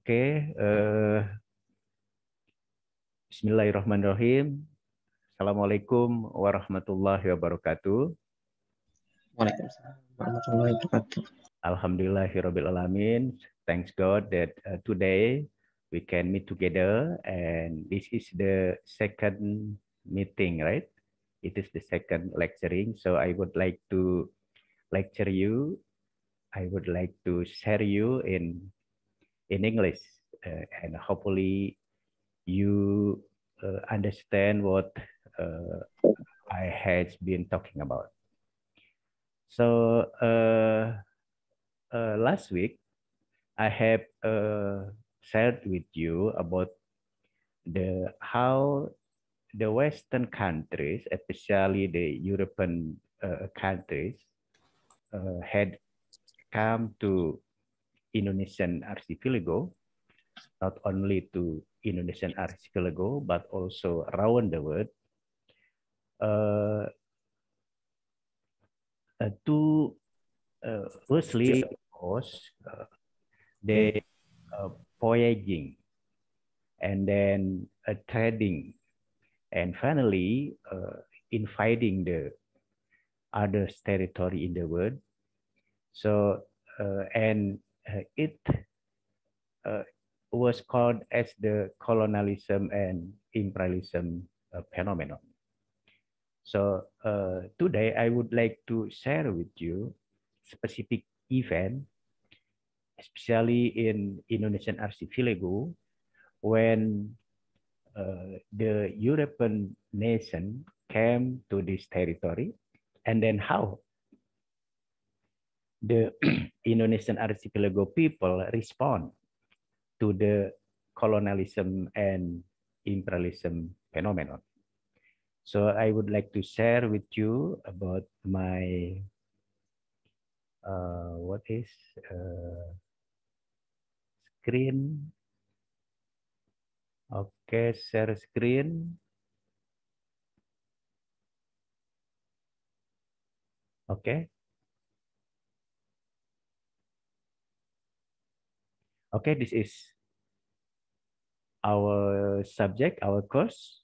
Oke, Bismillahirrahmanirrahim. Assalamualaikum warahmatullahi wabarakatuh. Waalaikumsalam warahmatullahi wabarakatuh. Alhamdulillahirabbil alamin. Thanks God that today we can meet together, and this is the second meeting, right? It is the second lecturing. So I would like to lecture you. I would like to share you in English, and hopefully you understand what I has been talking about. So last week I have shared with you about how the Western countries, especially the European countries, had come to Indonesian archipelago, not only to Indonesian archipelago but also around the world. To firstly, of course, they voyaging, and then trading, and finally invading the other territory in the world. So, it was called as the colonialism and imperialism phenomenon. So today I would like to share with you specific event, especially in Indonesian archipelago, when the European nation came to this territory, and then how the Indonesian archipelago people respond to the colonialism and imperialism phenomenon. So I would like to share with you about my what is screen. Okay, share screen. Okay. Okay, this is our subject, our course,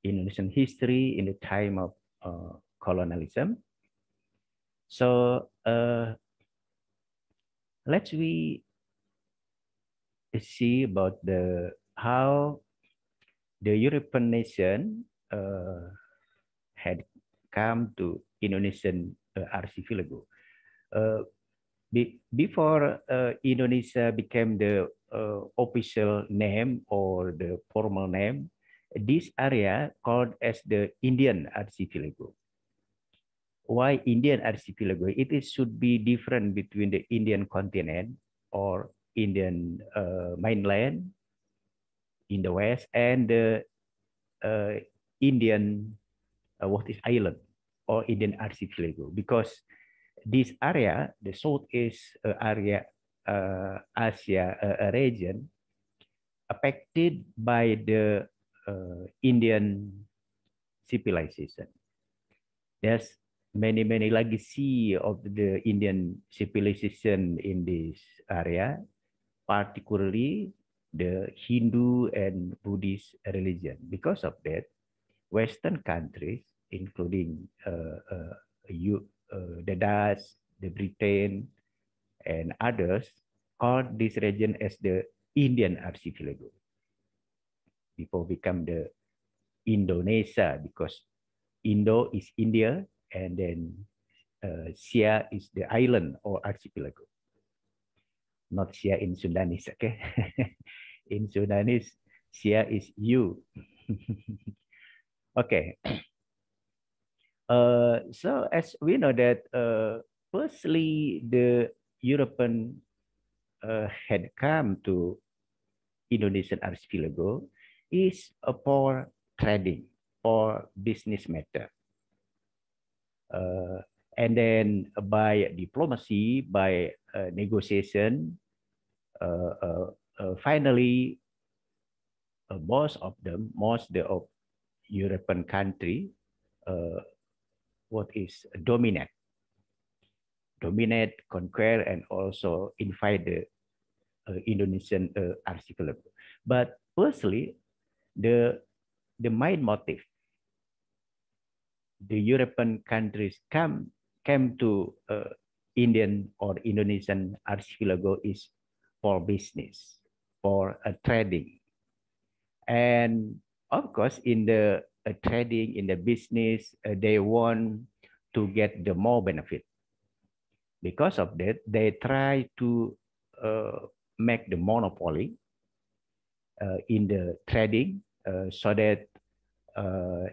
Indonesian history in the time of colonialism. So let's we see about how the European nation had come to Indonesian archipelago. Before Indonesia became the official name or the formal name, this area called as the Indian archipelago. Why Indian archipelago? Should be different between the Indian continent or Indian mainland in the west and the Indian what is island or Indian archipelago, because this area, the Southeast area Asia region, affected by the Indian civilization. There's many legacy of the Indian civilization in this area, particularly the Hindu and Buddhist religion. Because of that, Western countries, including the Dutch, the Britain, and others, called this region as the Indian archipelago. Before become the Indonesia, because Indo is India, and then Sia is the island or archipelago. Not Sia in Sundanese, okay? In Sundanese, Sia is you. Okay. So as we know that firstly, the European had come to Indonesian archipelago is for trading, for business matter. And then by diplomacy, by negotiation, finally, most of European country, what is dominate, conquer, and also invade Indonesian archipelago. But personally, the main motive the European countries came to Indian or Indonesian archipelago is for business, for trading. And of course, in the trading, in the business, they want to get the more benefit. Because of that, they try to make the monopoly in the trading so that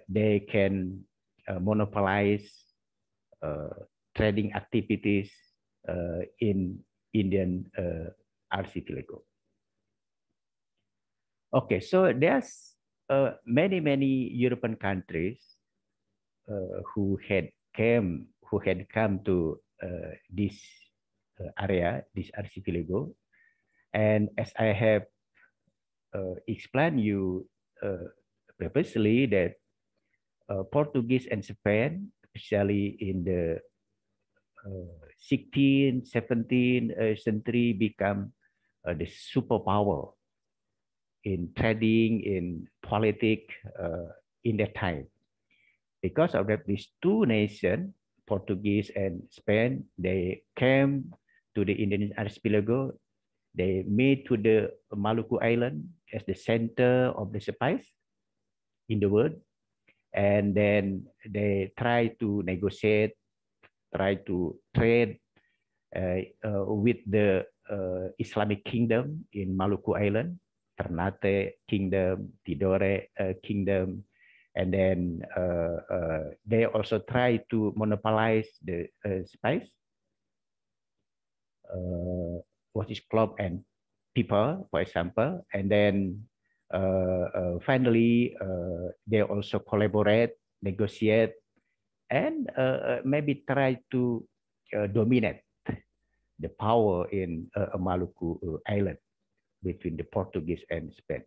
they can monopolize trading activities in Indian archipelago. Okay, so there's many European countries who had come to this area, this archipelago, and as I have explained you previously that Portuguese and Spain, especially in the 16th, 17th century, become the superpower in trading, in politics in that time. Because of that, these two nations, Portuguese and Spain, they came to the Indian archipelago. They made to the Maluku Island as the center of the spice in the world. And then they try to negotiate, try to trade with the Islamic kingdom in Maluku Island, Ternate Kingdom, Tidore Kingdom, and then they also try to monopolize the spice, what is cloth and people, for example, and then finally they also collaborate, negotiate, and maybe try to dominate the power in Maluku Island between the Portuguese and Spain.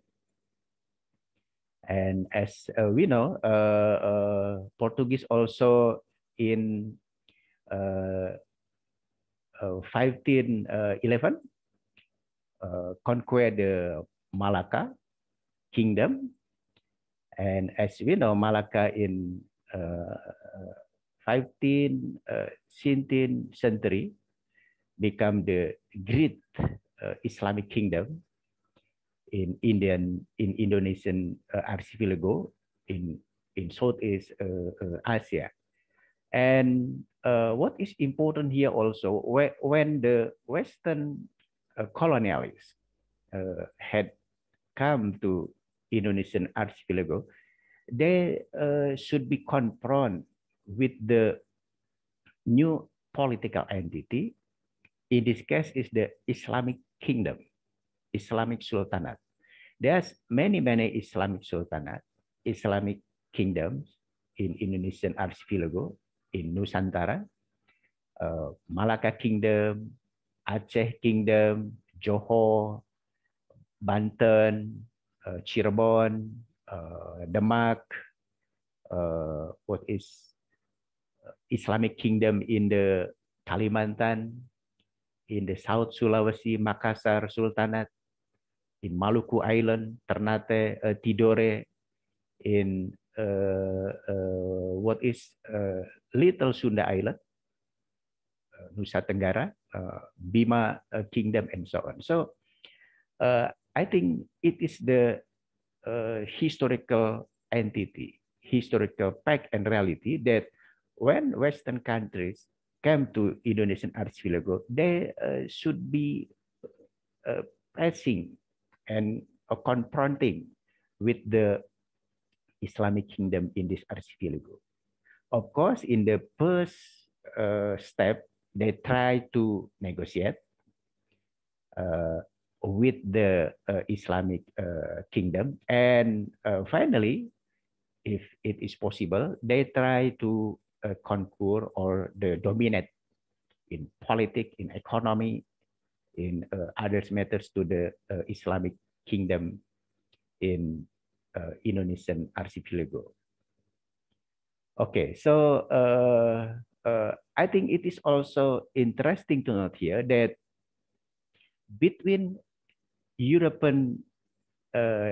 And as we know, Portuguese also in 1511 conquered the Malacca Kingdom. And as we know, Malacca in 15th, 16th century become the great Islamic kingdom in Indonesian archipelago in Southeast Asia. And what is important here also, when the Western colonialists had come to Indonesian archipelago, they should be confronted with the new political entity. In this case, is the Islamic kingdom, Islamic sultanate. There's many Islamic sultanate, Islamic kingdoms in Indonesian archipelago, in Nusantara, Malacca Kingdom, Aceh Kingdom, Johor, Banten, Cirebon, Demak, what is Islamic kingdom in the Kalimantan, in the South Sulawesi, Makassar Sultanate, in Maluku Island, Ternate, Tidore, in what is Little Sunda Island, Nusa Tenggara, Bima Kingdom, and so on. So I think it is the historical entity, historical fact and reality that when Western countries came to Indonesian archipelago, they should be pressing and confronting with the Islamic kingdom in this archipelago. Of course, in the first step, they try to negotiate with the Islamic kingdom, and finally, if it is possible, they try to conquer or dominate in politics, in economy, in other matters to the Islamic kingdom in Indonesian archipelago. Okay, so I think it is also interesting to note here that between European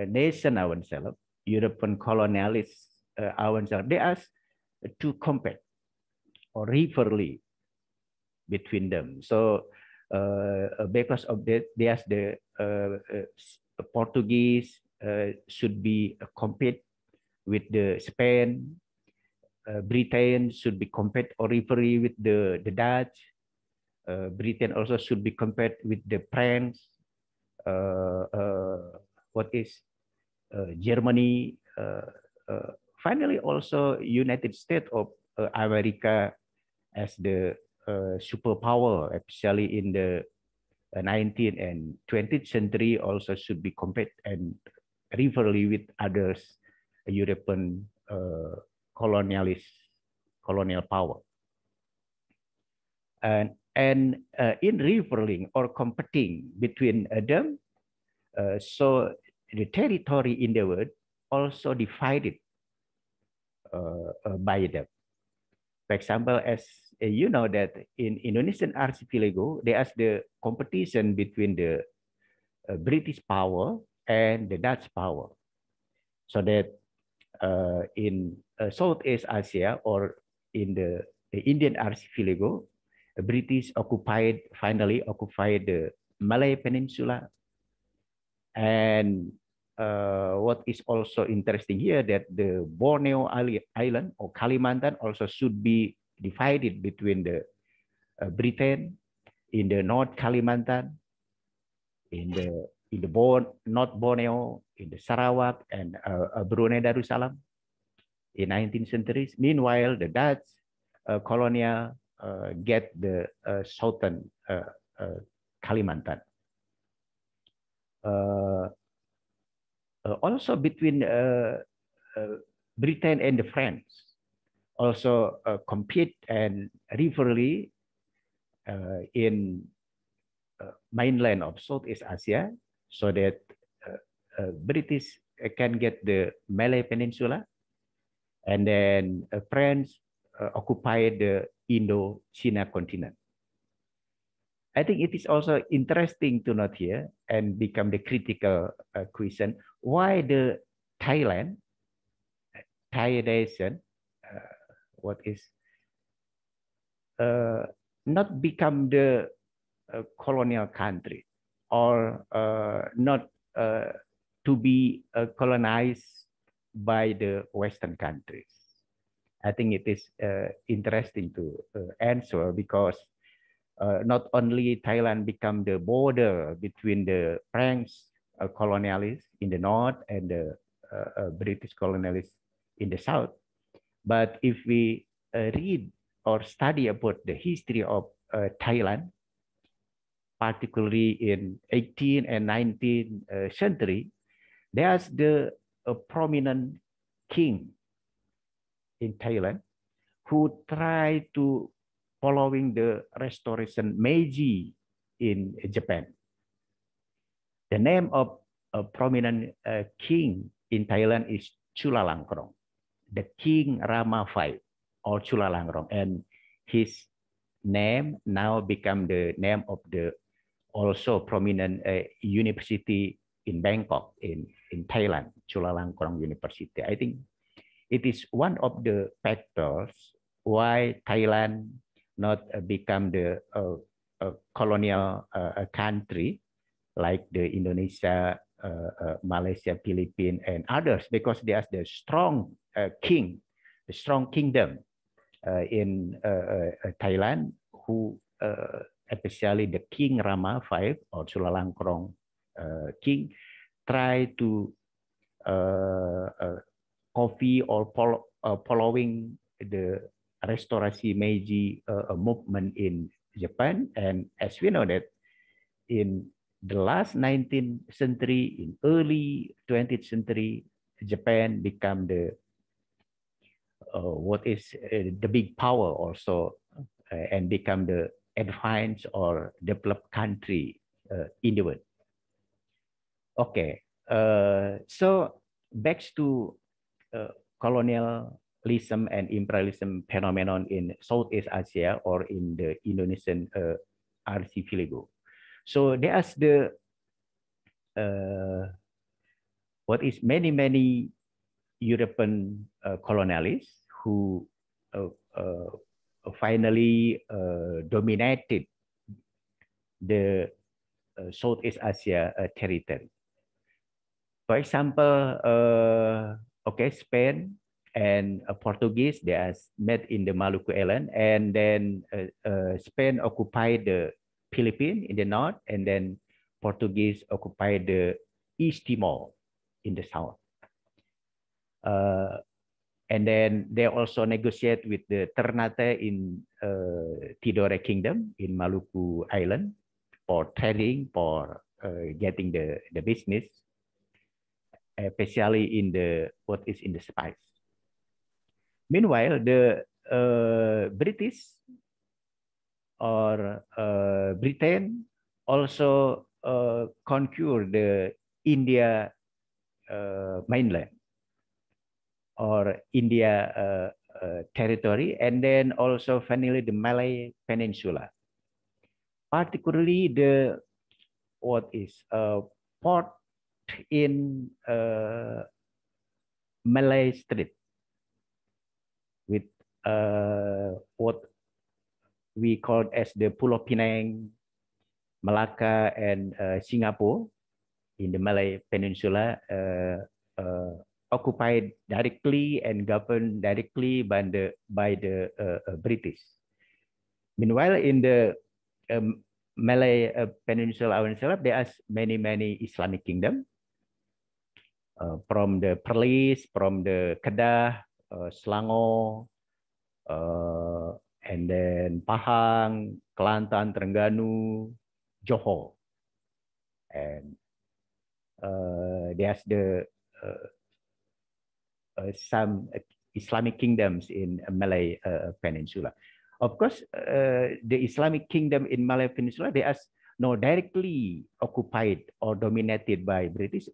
nation ourselves, European colonialists ourselves, they ask to compare or rivalry between them. So because of that, there's the Portuguese should be compete with the Spain. Britain should be compete or rivalry with the Dutch. Britain also should be compared with the France. What is Germany? Finally, also United States of America as the superpower, especially in the 19th and 20th century, also should be compared and rivalry with others European colonial power. And in rivaling or competing between them, so the territory in the world also divided by them. For example, as you know that in Indonesian archipelago, there's the competition between the British power and the Dutch power. So that in Southeast Asia or in the Indian archipelago, the British finally occupied the Malay Peninsula. And what is also interesting here that the Borneo Island or Kalimantan also should be divided between the Britain in the North Kalimantan, in the North Borneo, in the Sarawak and Brunei Darussalam in 19th centuries. Meanwhile, the Dutch colonial get the southern Kalimantan. Also between Britain and the France also compete and rivalry in mainland of Southeast Asia, so that British can get the Malay Peninsula, and then France occupied the Indo-China continent. I think it is also interesting to note here and become the critical question, why the Thai nation, not become the colonial country or not to be colonized by the Western countries. I think it is interesting to answer, because not only Thailand become the border between the French colonialists in the north and the British colonialists in the south, but if we read or study about the history of Thailand, particularly in 18th and 19th century, there's the prominent king in Thailand who tried to following the restoration Meiji in Japan. The name of a prominent king in Thailand is Chulalongkorn, the King Rama V or Chulalongkorn, and his name now become the name of the also prominent university in Bangkok in Thailand, Chulalongkorn University. I think it is one of the factors why Thailand not become the colonial country like the Indonesia, Malaysia, Philippines, and others, because there's the strong king, the strong kingdom in Thailand, who especially the King Rama V or Chulalongkorn king try to copy or following the Restorasi Meiji movement in Japan. And as we know that in the last 19th century, in early 20th century, Japan become the the big power also, and become the advanced or developed country in the world. Okay, so back to colonialism and imperialism phenomenon in Southeast Asia or in the Indonesian archipelago. So there's the what is many European colonialists who finally dominated the Southeast Asia territory. For example, okay, Spain and Portuguese, they are met in the Maluku Island, and then Spain occupied the Philippines in the north, and then Portuguese occupied the East Timor in the south. And then they also negotiate with the Ternate in Tidore Kingdom in Maluku Island for trading, for getting the business, especially in the what is in the spice. Meanwhile, the British or Britain also conquer the India mainland or India territory, and then also finally the Malay Peninsula. Particularly the what is port in Malay Strait with what we call as the Pulau Pinang, Malacca, and Singapore in the Malay Peninsula, occupied directly and governed directly by the British. Meanwhile, in the Malay Peninsula itself, there are many Islamic kingdoms, from the Perlis, from the Kedah, Selangor, and then Pahang, Kelantan, Terengganu, Johor, and there's the some Islamic kingdoms in Malay Peninsula. Of course, the Islamic kingdom in Malay Peninsula, they are not directly occupied or dominated by British,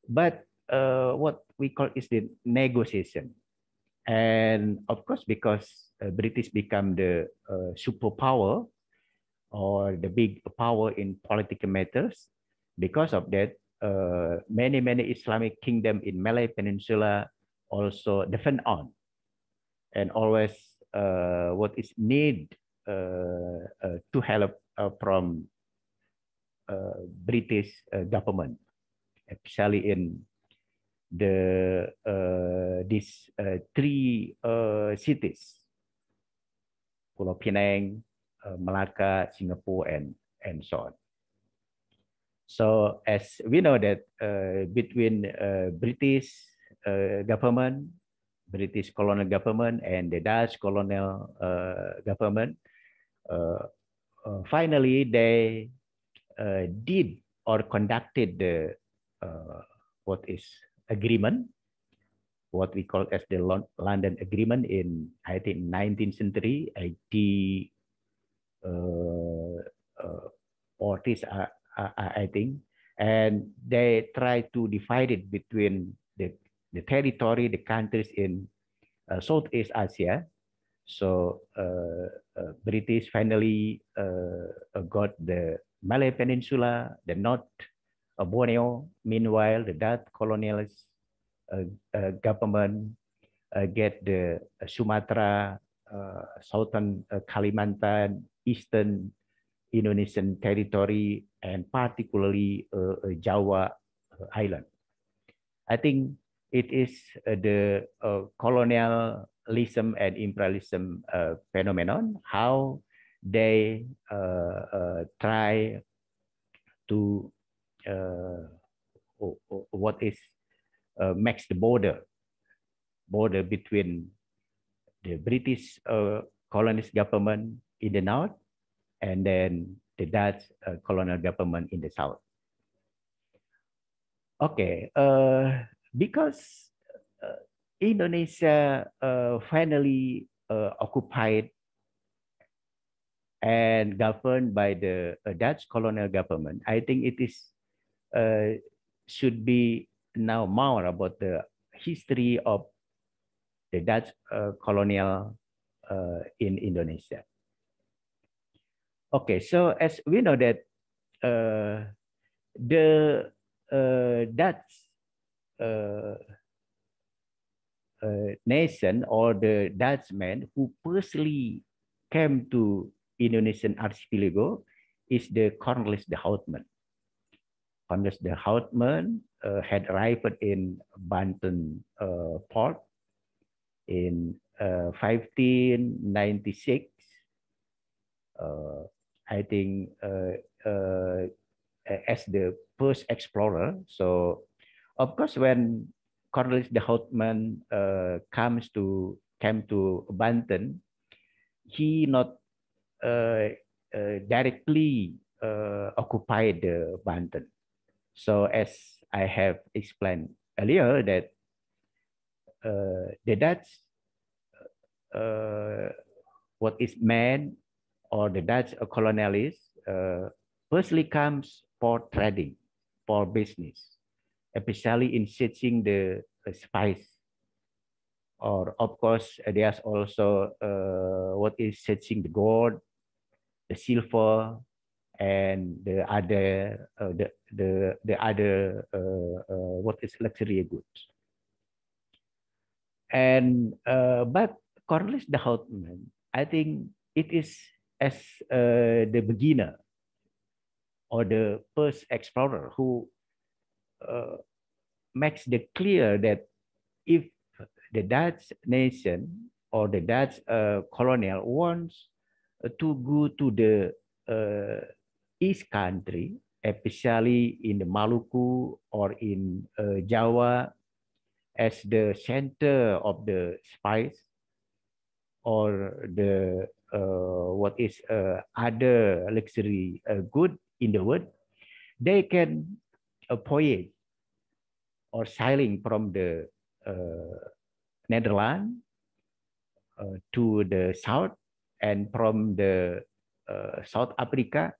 but what we call is the negotiation. And of course, because British become the superpower or the big power in political matters, because of that, many Islamic kingdom in Malay Peninsula also defend on, and always what is need to help from British government, especially in the these three cities: Pulau Pinang, Malacca, Singapore, and so on. So as we know that between British government, British colonial government, and the Dutch colonial government, finally they did or conducted the what is agreement, what we call as the London Agreement in, I think, 19th century, 40s, I think, and they try to divide it between the territory, the countries in Southeast Asia. So British finally got the Malay Peninsula, the North Borneo. Meanwhile, the Dutch colonialist government get the Sumatra, Southern Kalimantan, Eastern Indonesian territory, and particularly Java Island. I think it is the colonialism and imperialism phenomenon, how they try to what is makes the border between the British colonist government in the north and then the Dutch colonial government in the south. Okay, because Indonesia finally occupied and governed by the Dutch colonial government, I think it is should be now more about the history of the Dutch colonial in Indonesia. Okay, so as we know that the Dutch nation or the Dutchman who personally came to Indonesian archipelago is the Cornelis de Houtman. Cornelis de Houtman had arrived in Banten port in 1596. I think as the first explorer. So, of course, when Cornelis de Houtman came to Banten, he not directly occupied the Banten. So, as I have explained earlier, that the Dutch, what is meant, or the Dutch colonialists, firstly comes for trading, for business, especially in searching the spice. Or of course, there's also what is searching the gold, the silver, and the other what is luxury goods. And but Cornelis de Houtman, I think it is as the beginner or the first explorer who makes it clear that if the Dutch nation or the Dutch colonial wants to go to the East country, especially in the Maluku or in Java, as the center of the spice or the what is other luxury good in the world, they can voyage or sailing from the Netherlands to the south, and from the South Africa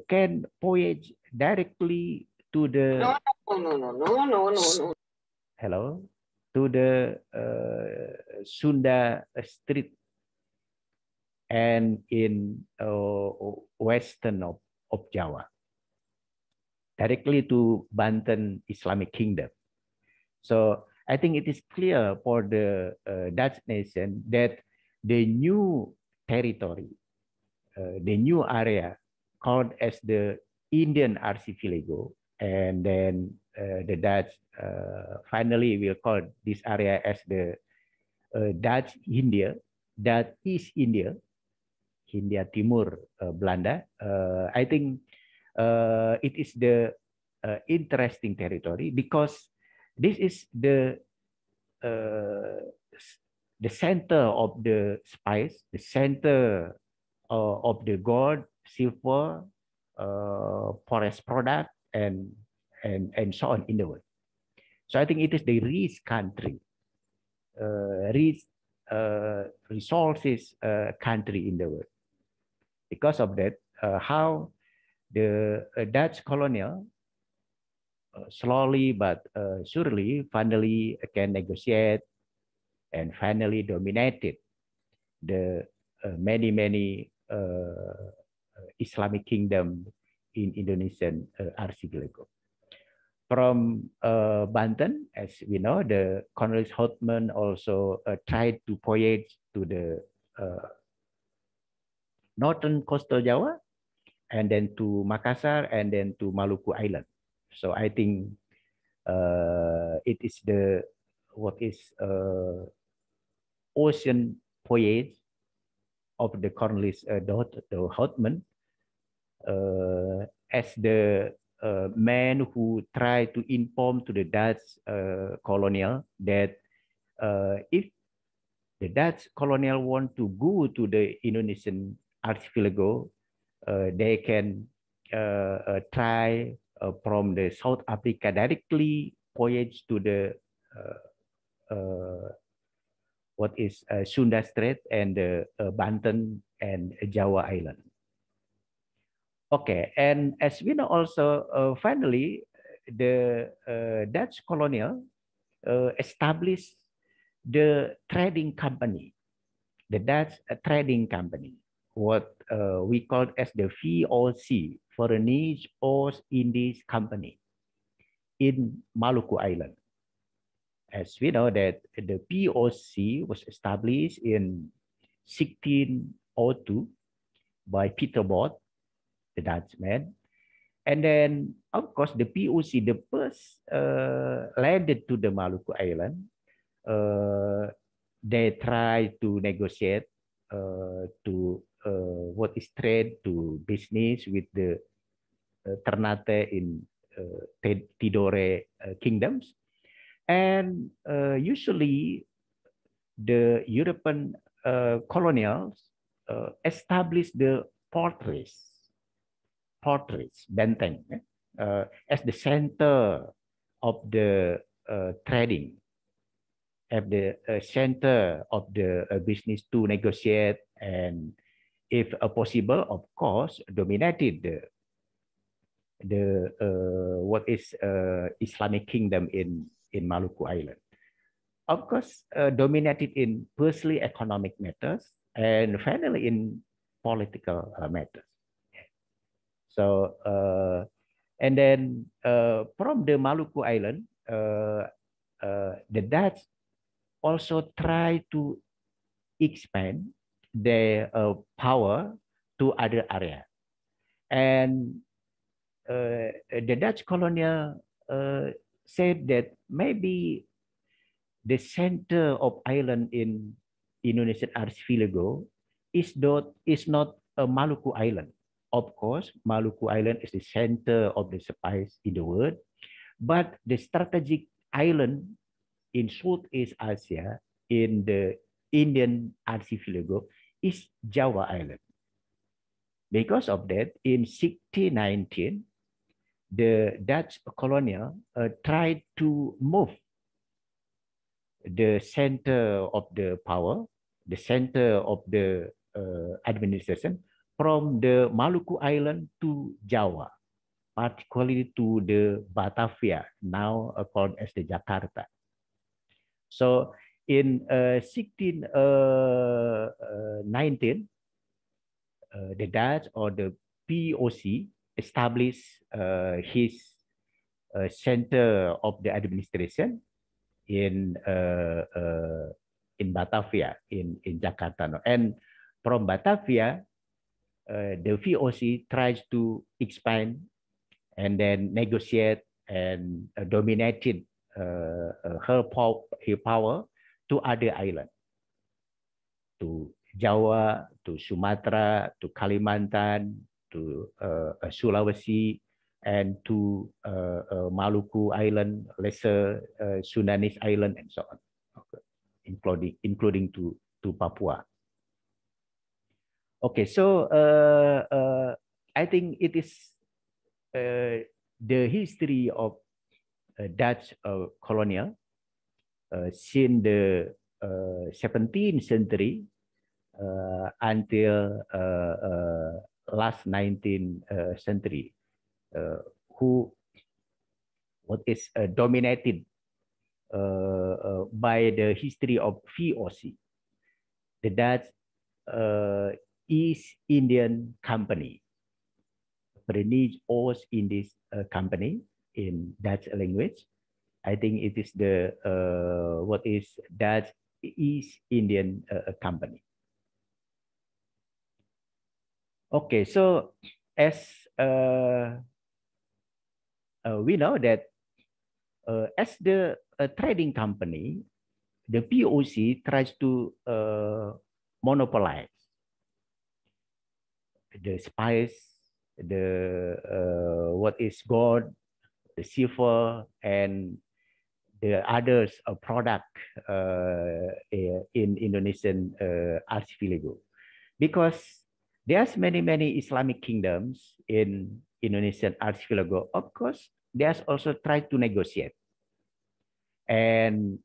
can voyage directly to the hello, to the Sunda Street and in western of Java, directly to Banten Islamic Kingdom. So I think it is clear for the Dutch nation that the new territory, the new area called as the Indian Archipelago, and then the Dutch finally will call this area as the Dutch India, that is India, Hindia Timur Belanda. I think it is the interesting territory because this is the center of the spice, the center of the gold, silver, forest product, and so on in the world. So I think it is the rich country, rich resources country in the world. Because of that, how the Dutch colonial slowly but surely finally can negotiate and finally dominated the many Islamic kingdom in Indonesian archipelago. From Banten, as we know, the Cornelis Houtman also tried to voyage to the northern coastal Java, and then to Makassar, and then to Maluku Island. So I think it is the what is ocean voyage of the Cornelis de Houtman as the man who tried to inform to the Dutch colonial that if the Dutch colonial want to go to the Indonesian archipelago, they can try from the South Africa directly voyage to the what is Sunda Strait and Banten and Java Island. Okay, and as we know also, finally, the Dutch colonial established the trading company, the Dutch trading company, what we call as the VOC, Foreign Oost-Indies Company. in Maluku Island. As we know that the POC was established in 1602 by Peter Both, the Dutchman. And then, of course, the POC, the first landed to the Maluku Island. They try to negotiate to what is trade to business with the Ternate in Tidore kingdoms. And usually the European colonials established the fortress, benteng, as the center of the trading, at the center of the business to negotiate, and if possible, of course, dominated the what is Islamic kingdom in Maluku Island. Of course, dominated in firstly economic matters and finally in political matters. So, and then from the Maluku Island, the Dutch also try to expand their power to other areas. And the Dutch colonial said that maybe the center of island in Indonesian archipelago is not a Maluku Island. Of course, Maluku Island is the center of the spice in the world, but the strategic island in Southeast Asia, in the Indian archipelago, is Java Island. Because of that, in 1619, the Dutch colonial tried to move the center of the power, the center of the administration from the Maluku Island to Java, particularly to the Batavia, now called as the Jakarta. So in 1619, the Dutch or the POC established his center of the administration in Batavia, in Jakarta. And from Batavia, the VOC tries to expand and then negotiate and dominated her power to other islands, to Jawa, to Sumatra, to Kalimantan, to Sulawesi, and to Maluku Island, Lesser Sundanese Island, and so on, okay, including to Papua. Okay, so I think it is the history of Dutch colonial since the 17th century until last 19th century. What is dominated by the history of VOC, the Dutch East Indian Company, British East Indies Company in Dutch language. I think it is the what is Dutch East Indian Company. Okay, so as we know that as the trading company, the POC tries to monopolize the spice, the what is gold, the silver, and the others product in Indonesian archipelago, because there's many Islamic kingdoms in Indonesian archipelago. Of course, there's also tried to negotiate, and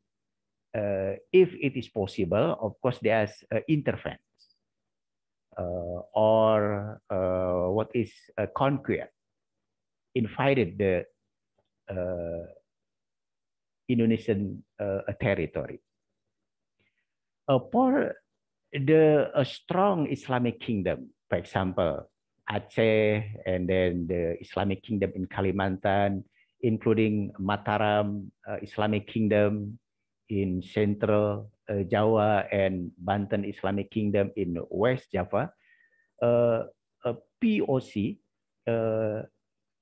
if it is possible, of course, there's interference or what is conquer, invaded the Indonesian territory. For the strong Islamic kingdom, for example, Aceh, and then the Islamic kingdom in Kalimantan, including Mataram Islamic Kingdom in Central Java and Banten Islamic Kingdom in West Java, POC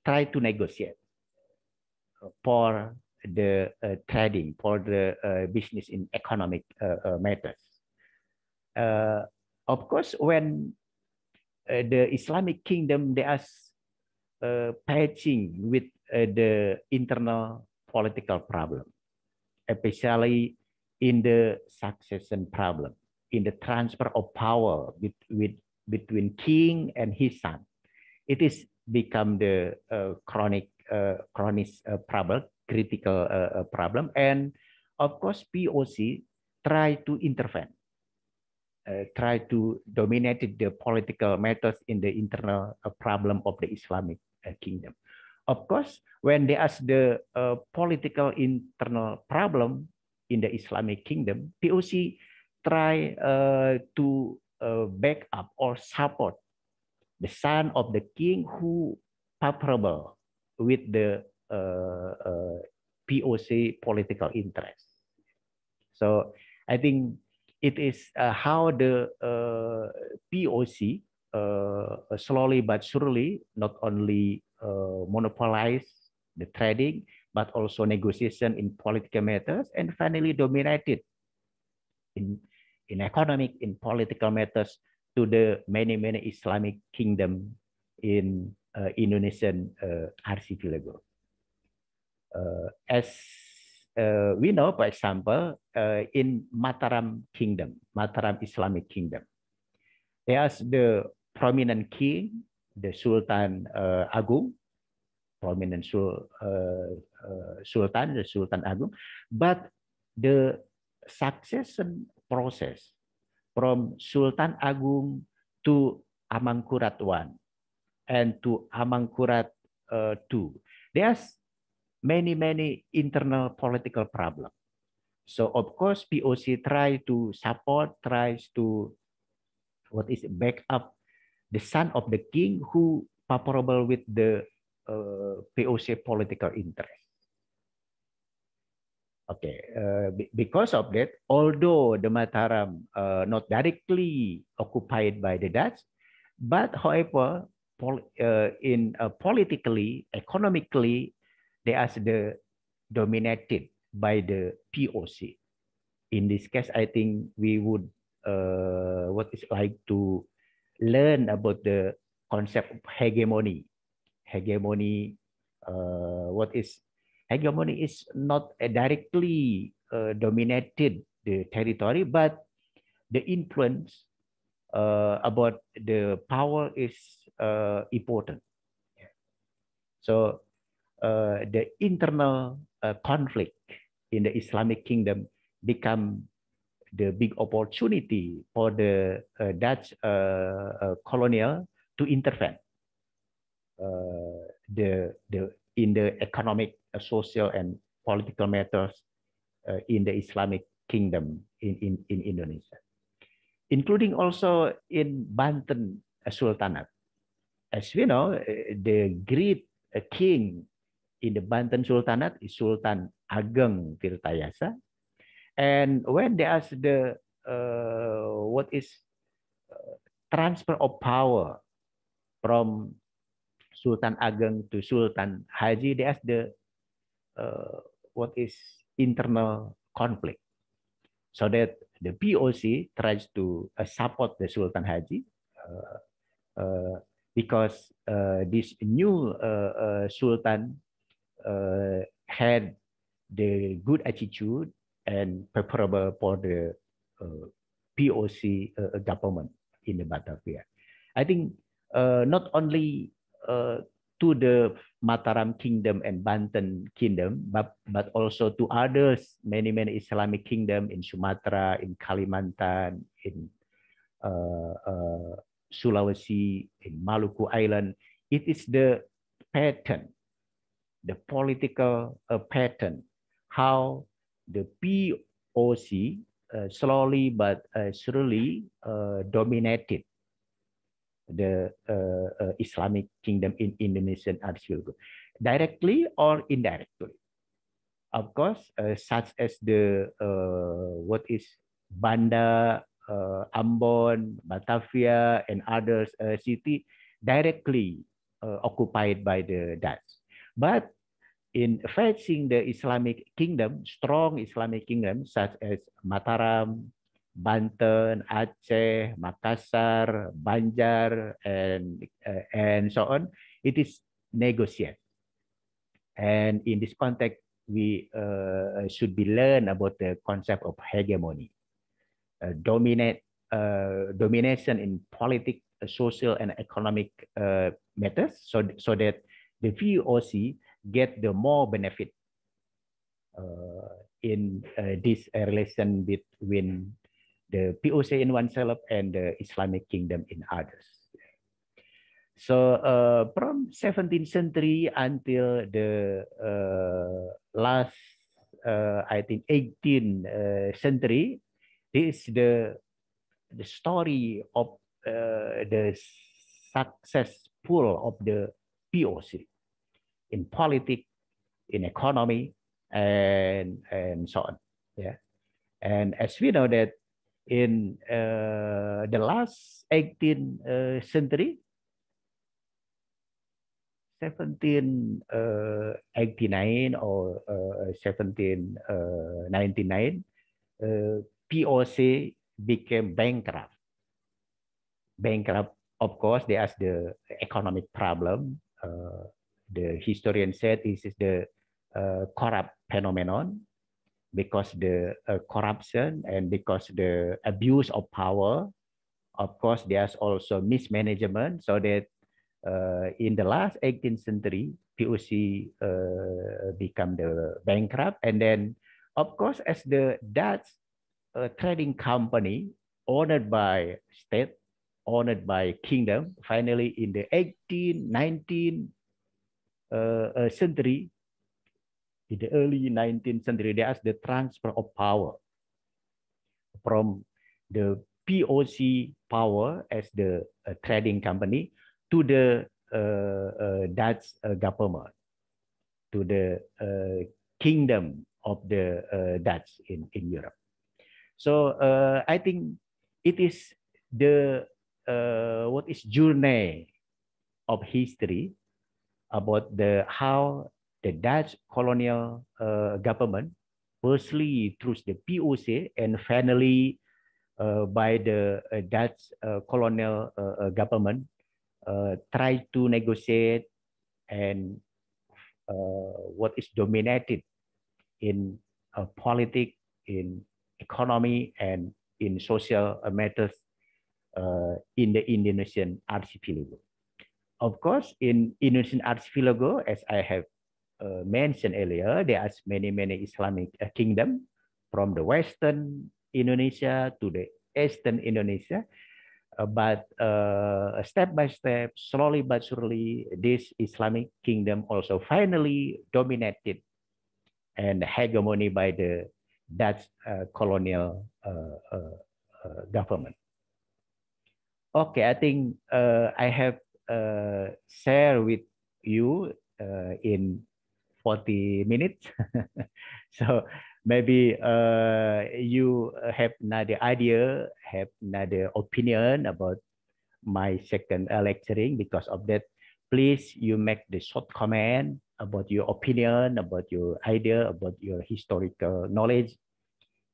try to negotiate for the trading, for the business in economic matters. Of course, when the Islamic Kingdom, they are patching with the internal political problem, especially in the succession problem, in the transfer of power between king and his son. It is become the chronic problem, critical problem, and of course POC try to intervene, try to dominate the political matters in the internal problem of the Islamic kingdom. Of course, when they ask the political internal problem in the Islamic kingdom, POC try to back up or support the son of the king who favorable with the POC political interest. So I think it is how the POC slowly but surely not only monopolize the trading, but also negotiation in political matters, and finally dominated in economic, in political matters to the many Islamic kingdom in Indonesian archipelago. As we know, for example, in Mataram Kingdom, Mataram Islamic Kingdom, there's the prominent king, the Sultan Agung, prominent Sultan, the Sultan Agung, but the succession process from Sultan Agung to Amangkurat I and to Amangkurat II, there's many internal political problems. So of course, POC tries to support, tries to back up the son of the king who favorable with the POC political interest. Okay, because of that, although the Mataram not directly occupied by the Dutch, but however, politically, economically, they are dominated by the POC. In this case, I think we would like to learn about the concept of hegemony. Hegemony, what is hegemony is not directly dominated the territory, but the influence about the power is important. So the internal conflict in the Islamic kingdom become the big opportunity for the Dutch colonial to intervene in the economic, social, and political matters in the Islamic kingdom in Indonesia, including also in Banten Sultanate. As we know, the great king in the Banten Sultanate is Sultan Ageng Tirtayasa. And when they ask the transfer of power from Sultan Ageng to Sultan Haji, they ask the what is internal conflict, so that the POC tries to support the Sultan Haji because this new Sultan had the good attitude and favorable for the POC government in the Batavia. I think not only to the Mataram Kingdom and Banten Kingdom, but also to others, many Islamic kingdom in Sumatra, in Kalimantan, in Sulawesi, in Maluku Island. It is the pattern, the political pattern, how the POC slowly but surely dominated the Islamic kingdom in Indonesian archipelago, directly or indirectly. Of course, such as the what is Banda, Ambon, Batavia, and others city directly occupied by the Dutch. But in facing the Islamic kingdom, strong Islamic kingdom such as Mataram, Banten, Aceh, Makassar, Banjar, and so on, it is negotiated. And in this context, we should be learn about the concept of hegemony, domination in politics, social, and economic matters, so that the VOC get the more benefit in this relation between the POC in oneself and the Islamic kingdom in others. So from 17th century until the last, I think, 18th century, this is the story of the successful of the POC in politics, in economy, and so on. Yeah, and as we know that in the last 18th century, 1789 or 1799, POC became bankrupt. Bankrupt, of course, there's the economic problem. The historian said this is the corrupt phenomenon because the corruption and because the abuse of power. Of course, there's also mismanagement, so that in the last 18th century, POC become the bankrupt. And then, of course, as the Dutch trading company owned by state, owned by kingdom, finally in the 18th, 19th century, in the early 19th century, there's the transfer of power from the POC power as the trading company to the Dutch government, to the kingdom of the Dutch in Europe. So I think it is the what is journey of history about the how the Dutch colonial government, firstly through the POC and finally by the Dutch colonial government, try to negotiate and what is dominated in politics, in economy, and in social matters in the Indonesian archipelago. Of course, in Indonesian archipelago, as I have mentioned earlier, there are many Islamic kingdoms from the Western Indonesia to the Eastern Indonesia. But step by step, slowly but surely, this Islamic kingdom also finally dominated and hegemony by the Dutch colonial government. Okay, I think I have shared with you in 40 minutes. So maybe you have another idea, have another opinion about my second lecturing. Because of that, please you make the short comment about your opinion, about your idea, about your historical knowledge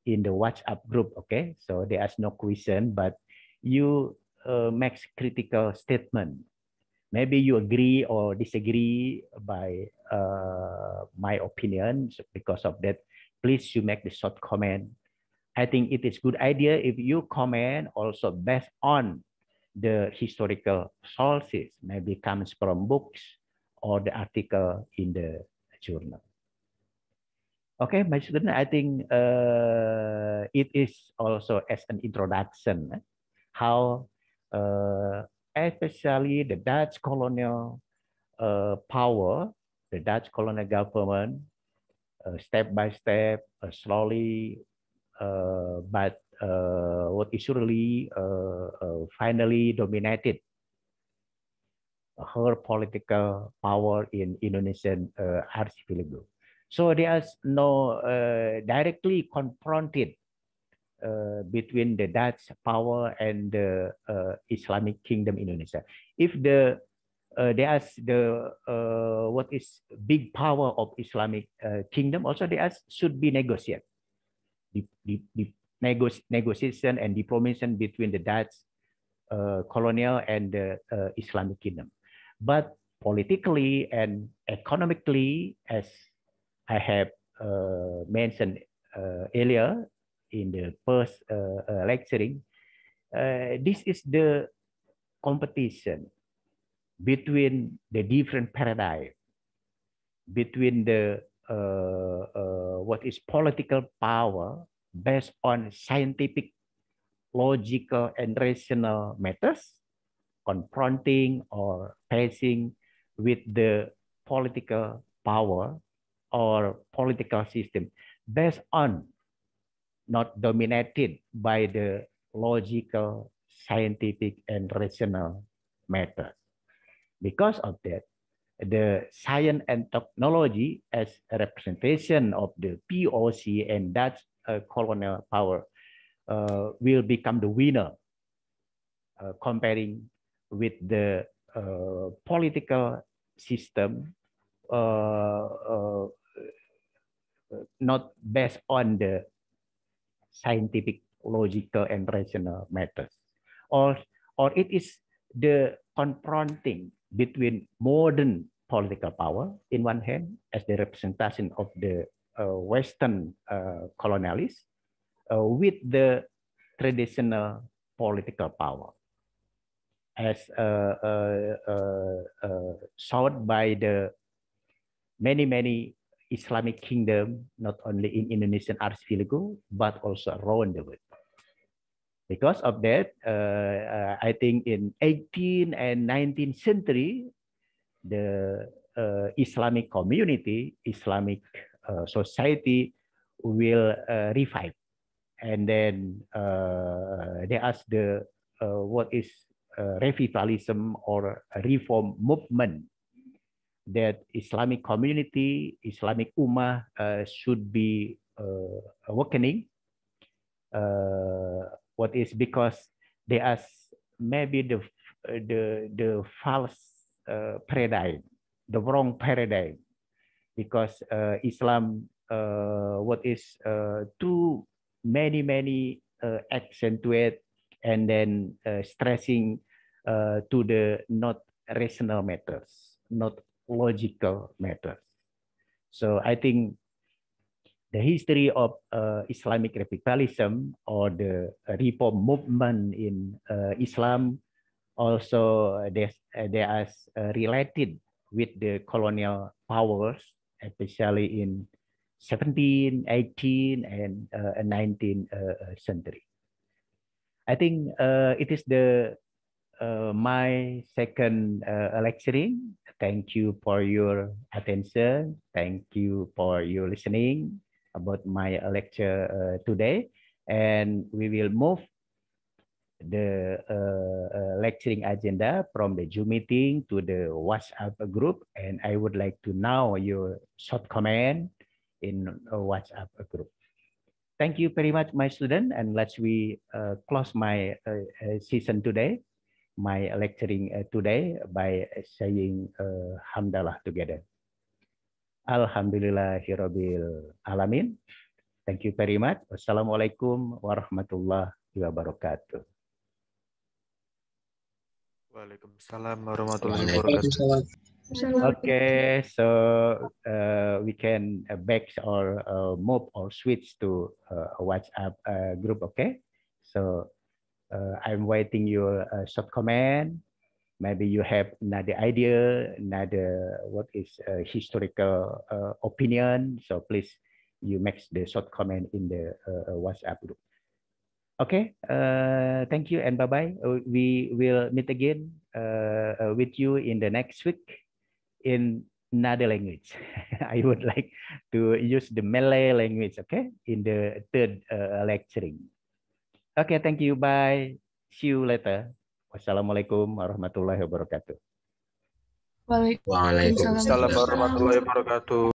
in the WhatsApp group. Okay, so there is no question, but you make critical statement. Maybe you agree or disagree by my opinion. So because of that, please you make the short comment. I think it is good idea if you comment also based on the historical sources, maybe comes from books or the article in the journal. Okay, my student, I think it is also as an introduction how especially the Dutch colonial power, the Dutch colonial government, step by step, slowly, but what is surely finally dominated her political power in Indonesian archipelago. So there's no directly confronted between the Dutch power and the Islamic Kingdom Indonesia. If there's the what is big power of Islamic Kingdom, also there's should be negotiate. The negotiation and diplomacy between the Dutch colonial and the Islamic Kingdom. But politically and economically, as I have mentioned earlier in the first lecturing, this is the competition between the different paradigm, between the what is political power based on scientific, logical, and rational matters, confronting or facing with the political power or political system based on not dominated by the logical, scientific, and rational matters. Because of that, the science and technology as a representation of the POC and Dutch colonial power will become the winner comparing with the political system not based on the scientific, logical, and rational matters. Or it is the confronting between modern political power in one hand as the representation of the Western colonialists with the traditional political power as sought by the many Islamic kingdom, not only in Indonesian archipelago, but also around the world. Because of that, I think in 18th and 19th century, the Islamic community, Islamic society will revive. And then there is the what is revivalism or reform movement that Islamic community, Islamic Ummah should be awakening. What is because there are maybe the false paradigm, the wrong paradigm, because Islam what is too many accentuate and then stressing to the not rational matters, not logical matters. So I think the history of Islamic revivalism or the reform movement in Islam also they are related with the colonial powers, especially in 17th, 18th, and 19th century. I think it is the my second lecturing. Thank you for your attention. Thank you for your listening about my lecture today. And we will move the lecturing agenda from the Zoom meeting to the WhatsApp group. And I would like to know your short comment in a WhatsApp group. Thank you very much, my student. And let's we close my session today, my lecturing today by saying Hamdalah together. Alhamdulillahirabbil alamin. Thank you very much. Wassalamualaikum warahmatullahi wabarakatuh. Waalaikumsalam warahmatullahi wabarakatuh. Okay, so we can back or move or switch to a WhatsApp group. Okay, so I'm waiting your short comment. Maybe you have another idea, another what is historical opinion. So please, you make the short comment in the WhatsApp group. Okay, thank you and bye-bye. We will meet again with you in the next week in another language. I would like to use the Malay language, okay, in the third lecturing. Okay, thank you. Bye. See you later. Wassalamualaikum warahmatullahi wabarakatuh. Waalaikumsalam. Assalamualaikum warahmatullahi wabarakatuh.